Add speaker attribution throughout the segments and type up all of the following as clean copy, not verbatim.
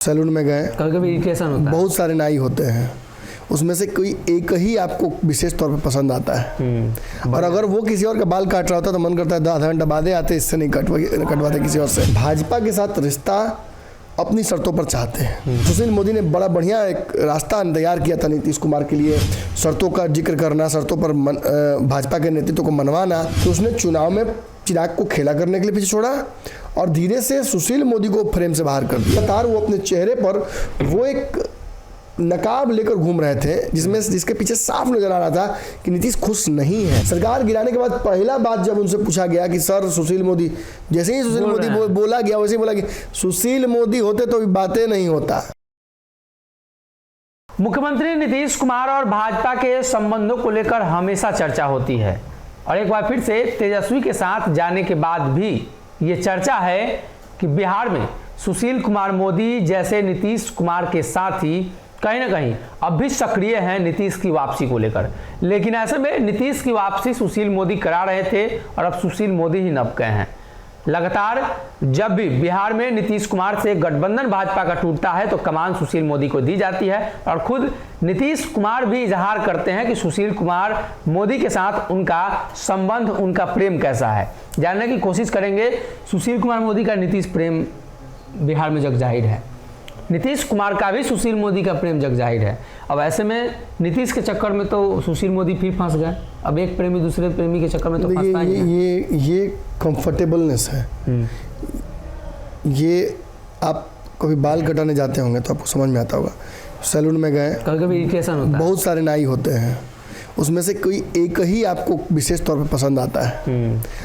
Speaker 1: Salon में गए,
Speaker 2: कभी इरिटेशन होता है,
Speaker 1: बहुत सारे नाई होते हैं, उसमें से कोई एक ही आपको विशेष तौर पे पसंद आता है। और अगर वो किसी और का बाल काट रहा होता तो मन करता है आधा घंटा बादे आते, इससे नहीं कटवाते किसी और से। भाजपा के साथ रिश्ता अपनी शर्तों पर चाहते हैं। सुशील मोदी ने बड़ा बढ़िया एक रास्ता तैयार किया था नीतीश कुमार के लिए, शर्तों का जिक्र करना, शर्तों पर भाजपा के नेतृत्व को मनवाना। तो उसने चुनाव में चिराग को खेला करने के लिए पीछे छोड़ा और धीरे से सुशील मोदी को फ्रेम से बाहर कर दिया। लगातार वो अपने चेहरे पर वो एक नकाब लेकर घूम रहे थे जिसके पीछे साफ नजर आ रहा था कि नीतीश खुश नहीं है। सरकार गिराने के बाद पहला बात जब उनसे पूछा गया कि सर सुशील मोदी, जैसे ही सुशील मोदी बोला गया वैसे ही बोला कि सुशील मोदी होते तो बातें नहीं होता।
Speaker 2: मुख्यमंत्री नीतीश कुमार और भाजपा के संबंधों को लेकर हमेशा चर्चा होती है और एक बार फिर से तेजस्वी के साथ जाने के बाद भी ये चर्चा है कि बिहार में सुशील कुमार मोदी जैसे नीतीश कुमार के साथी कहीं ना कहीं अब भी सक्रिय हैं नीतीश की वापसी को लेकर। लेकिन ऐसे में नीतीश की वापसी सुशील मोदी करा रहे थे और अब सुशील मोदी ही नप गए हैं। लगातार जब भी बिहार में नीतीश कुमार से गठबंधन भाजपा का टूटता है तो कमान सुशील मोदी को दी जाती है और खुद नीतीश कुमार भी इजहार करते हैं कि सुशील कुमार मोदी के साथ उनका संबंध, उनका प्रेम कैसा है। जानने की कोशिश करेंगे। सुशील कुमार मोदी का नीतीश प्रेम बिहार में जग जाहिर है, नीतीश कुमार का भी सुशील मोदी का प्रेम जग जाहिर है। अब ऐसे में नीतीश के चक्कर में तो सुशील मोदी फिर फंस गए। अब एक प्रेमी दूसरे प्रेमी के चक्कर में तो फंसता ही है।
Speaker 1: ये कंफर्टेबलनेस है। ये आप कभी बाल कटाने जाते होंगे तो आपको समझ में आता होगा। सैलून में गए,
Speaker 2: कभी इरिटेशन होता है,
Speaker 1: बहुत सारे नाई होते हैं, उसमें से कोई एक ही आपको विशेष तौर पे पसंद आता है।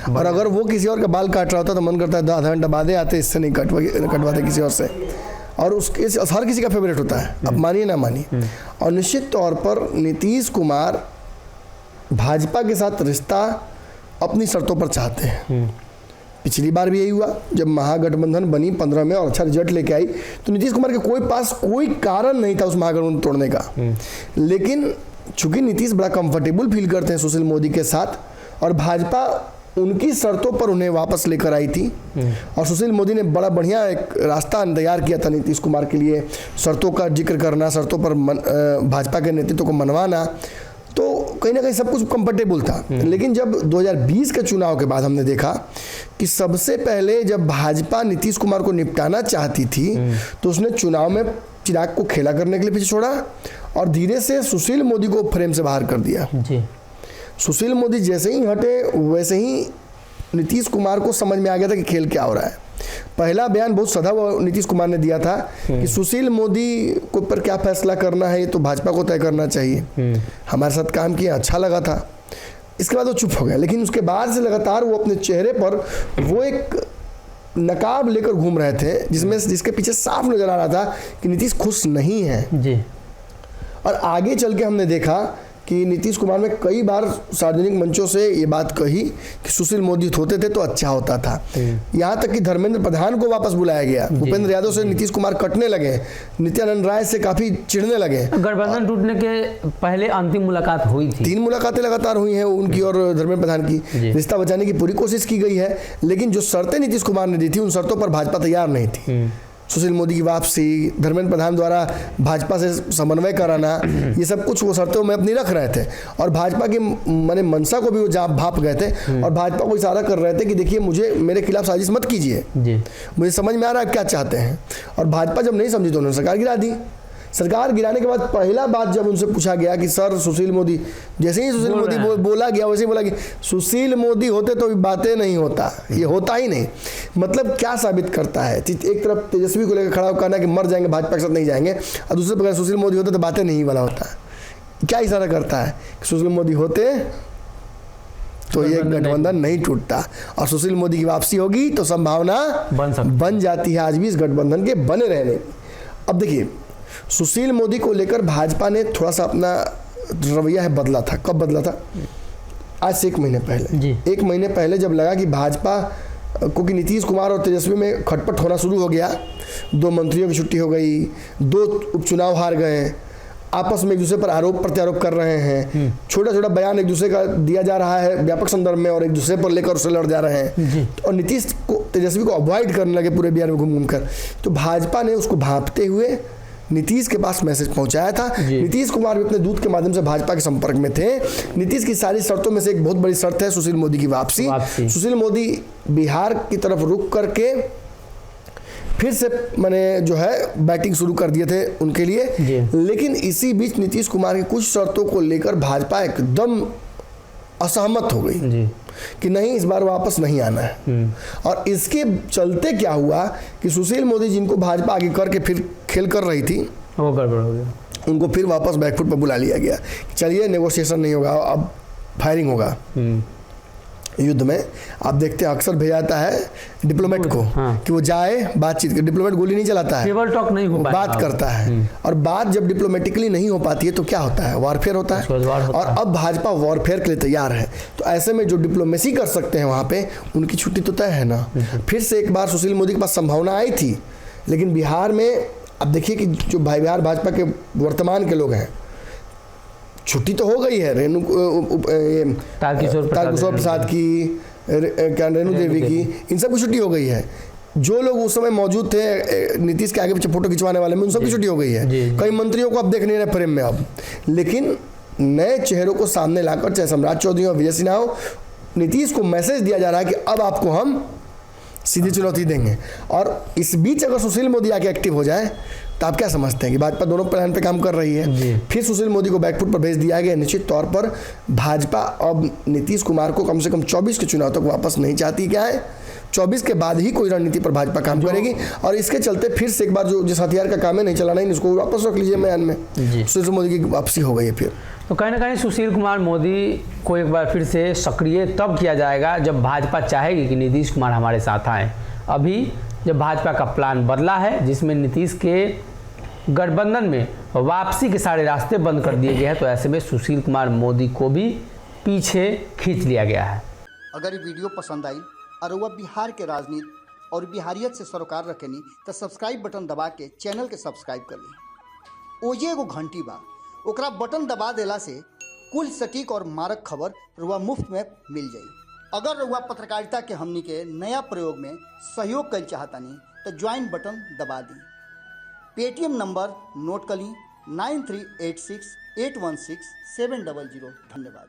Speaker 1: और अगर वो किसी और का बाल काट रहा होता तो मन करता है आधा घंटा बादे आते, इससे नहीं कटवाते किसी और से। और उसके हर किसी का फेवरेट होता है, अब मानिए ना मानिए। और निश्चित तौर पर नीतीश कुमार भाजपा के साथ रिश्ता अपनी शर्तों पर चाहते हैं। पिछली बार भी यही हुआ जब महागठबंधन बनी 15 में और अच्छा रिजल्ट लेके आई तो नीतीश कुमार के पास कोई कारण नहीं था उस महागठबंधन तोड़ने का। लेकिन चूंकि नीतीश बड़ा कंफर्टेबल फील करते हैं सुशील मोदी के साथ और भाजपा उनकी शर्तों पर उन्हें वापस लेकर आई थी और सुशील मोदी ने बड़ा बढ़िया एक रास्ता तैयार किया था नीतीश कुमार के लिए, शर्तों का जिक्र करना, शर्तों पर भाजपा के नेतृत्व को मनवाना। तो कहीं ना कहीं सब कुछ कंफर्टेबल था। लेकिन जब 2020 के चुनाव के बाद हमने देखा कि सबसे पहले जब भाजपा नीतीश कुमार को निपटाना चाहती थी तो उसने चुनाव में चिराग को खेला करने के लिए पीछे छोड़ा और धीरे से सुशील मोदी को फ्रेम से बाहर कर दिया। सुशील मोदी जैसे ही हटे वैसे ही नीतीश कुमार को समझ में आ गया था कि खेल क्या हो रहा है। पहला बयान बहुत सधा नीतीश कुमार ने दिया था कि सुशील मोदी को पर क्या फैसला करना है ये तो भाजपा को तय करना चाहिए। हमारे साथ काम किया, अच्छा लगा था। इसके बाद वो चुप हो गया। लेकिन उसके बाद से लगातार वो अपने चेहरे पर वो एक नकाब लेकर घूम रहे थे जिसके पीछे साफ नजर आ रहा था कि नीतीश खुश नहीं है जी। और आगे चल के हमने देखा कि नीतीश कुमार ने कई बार सार्वजनिक मंचों से ये बात कही कि सुशील मोदी होते थे तो अच्छा होता था। यहाँ तक कि धर्मेंद्र प्रधान को वापस बुलाया गया। भूपेंद्र यादव से नीतीश कुमार कटने लगे, नित्यानंद राय से काफी चिढ़ने लगे।
Speaker 2: गठबंधन टूटने के पहले अंतिम मुलाकात हुई थी,
Speaker 1: 3 मुलाकातें लगातार हुई हैं उनकी और धर्मेंद्र प्रधान की। रिश्ता बचाने की पूरी कोशिश की गई है लेकिन जो शर्तें नीतीश कुमार ने दी थी उन शर्तों पर भाजपा तैयार नहीं थी। सुशील मोदी की वापसी, धर्मेंद्र प्रधान द्वारा भाजपा से समन्वय कराना, ये सब कुछ वो शर्तों में अपनी रख रहे थे और भाजपा की माने मनसा को भी वो जहाँ भाप गए थे और भाजपा को इशारा कर रहे थे कि देखिए मेरे खिलाफ साजिश मत कीजिए, मुझे समझ में आ रहा है क्या चाहते हैं। और भाजपा जब नहीं समझी तो उन्होंने सरकार गिरा दी। सरकार गिराने के बाद पहला बात जब उनसे पूछा गया कि सर सुशील मोदी, जैसे ही सुशील मोदी बोला गया वैसे ही बोला कि सुशील मोदी होते तो बातें नहीं होता, ये होता ही नहीं। मतलब क्या साबित करता है? एक तरफ तेजस्वी को लेकर खड़ा होकर कहना कि मर जाएंगे भाजपा के साथ नहीं जाएंगे और दूसरे प्रकार सुशील मोदी होते तो बातें नहीं वाला होता। क्या इशारा करता है कि सुशील मोदी होते तो ये गठबंधन नहीं टूटता और सुशील मोदी की वापसी होगी तो संभावना बन जाती है आज भी इस गठबंधन के बने रहने की। अब देखिए सुशील मोदी को लेकर भाजपा ने थोड़ा सा अपना रवैया है बदला था। कब बदला था? आज से 1 महीने पहले। 1 महीने पहले जब लगा कि भाजपा को कि नीतीश कुमार और तेजस्वी में खटपट होना शुरू हो गया, 2 मंत्रियों की छुट्टी हो गई, 2 उपचुनाव हार गए, आपस में एक दूसरे पर आरोप प्रत्यारोप कर रहे हैं, छोटा छोटा बयान एक दूसरे का दिया जा रहा है व्यापक संदर्भ में और एक दूसरे पर लेकर उससे लड़ जा रहे हैं, और नीतीश को तेजस्वी को अवॉइड करने लगे पूरे बिहार में घूम घूम कर। तो भाजपा ने उसको भांपते हुए नीतीश के पास मैसेज पहुंचाया था। नीतीश कुमार भी अपने दूत के माध्यम से भाजपा के संपर्क में थे। नीतीश की सारी शर्तों में से एक बहुत बड़ी शर्त है सुशील मोदी की वापसी। सुशील मोदी बिहार की तरफ रुक करके फिर से मैंने जो है बैटिंग शुरू कर दिए थे उनके लिए, लेकिन इसी बीच नीतीश कुमार की कुछ शर्तों को लेकर भाजपा एकदम असहमत हो गई कि नहीं, इस बार वापस नहीं आना है। और इसके चलते क्या हुआ कि सुशील मोदी जिनको भाजपा आगे करके फिर खेल कर रही थी,
Speaker 2: वो गड़बड़ हो गया,
Speaker 1: उनको फिर वापस बैकफुट पर बुला लिया गया। चलिए नेगोशिएशन नहीं होगा, अब फायरिंग होगा। युद्ध में आप देखते हैं अक्सर भेजा जाता है डिप्लोमेट को कि वो जाए बातचीत कर। डिप्लोमेट गोली नहीं चलाता है,
Speaker 2: टेबल टॉक नहीं हो पाता,
Speaker 1: बात करता है। और बात जब डिप्लोमेटिकली नहीं हो पाती है तो क्या होता है, वॉरफेयर होता है। और अब भाजपा वॉरफेयर के लिए तैयार है। तो ऐसे में जो डिप्लोमेसी कर सकते हैं वहाँ पे उनकी छुट्टी तो तय है ना। फिर से एक बार सुशील मोदी के पास संभावना आई थी, लेकिन बिहार में अब देखिए कि जो बिहार भाजपा के वर्तमान के लोग हैं, छुट्टी तो हो गई है। तारकिशोर प्रसाद की, रेणु देवी की, इन सब की छुट्टी हो गई है। जो लोग उस समय मौजूद थे नीतीश के आगे पीछे फोटो खिंचवाने वाले में, उन सबकी छुट्टी हो गई है। कई मंत्रियों को आप देख नहीं रहे फ्रेम में अब, लेकिन नए चेहरों को सामने लाकर, चाहे सम्राट चौधरी हो, विजय सिन्हा हो, नीतीश को मैसेज दिया जा रहा है कि अब आपको हम सीधी चुनौती देंगे। और इस बीच अगर सुशील मोदी आके एक्टिव हो जाए तो आप क्या समझते हैं कि भाजपा दोनों प्लान पे काम कर रही है। फिर सुशील मोदी को बैकफुट पर भेज दिया गया। निश्चित तौर पर भाजपा अब नीतीश कुमार को कम से कम 24 के चुनाव तक वापस नहीं चाहती। क्या है, 24 के बाद ही कोई रणनीति पर भाजपा काम करेगी। और इसके चलते फिर से एक बार जो जिस हथियार का काम है नहीं चलाना, इसको वापस रख लीजिए मैदान में। सुशील मोदी की वापसी हो गई है। फिर
Speaker 2: तो कहीं ना कहीं सुशील कुमार मोदी को एक बार फिर से सक्रिय तब किया जाएगा जब भाजपा चाहेगी कि नीतीश कुमार हमारे साथ आए। अभी जब भाजपा का प्लान बदला है, जिसमें नीतीश के गठबंधन में वापसी के सारे रास्ते बंद कर दिए गए हैं, तो ऐसे में सुशील कुमार मोदी को भी पीछे खींच लिया गया है।
Speaker 3: अगर ये वीडियो पसंद आई और वह बिहार के राजनीति और बिहारियत से सरोकार रखेनी तो सब्सक्राइब बटन दबा के चैनल के सब्सक्राइब कर ली। ओजे एगो घंटी बा, ओकरा बटन दबा देला से कुल सटीक और मारक खबर रुआ मुफ्त में मिल जाई। अगर रुआ पत्रकारिता के हमनी के नया प्रयोग में सहयोग कर चाहतानी तो ज्वाइन बटन दबा दी। पेटीएम नंबर नोट कर ली 9386816700। धन्यवाद।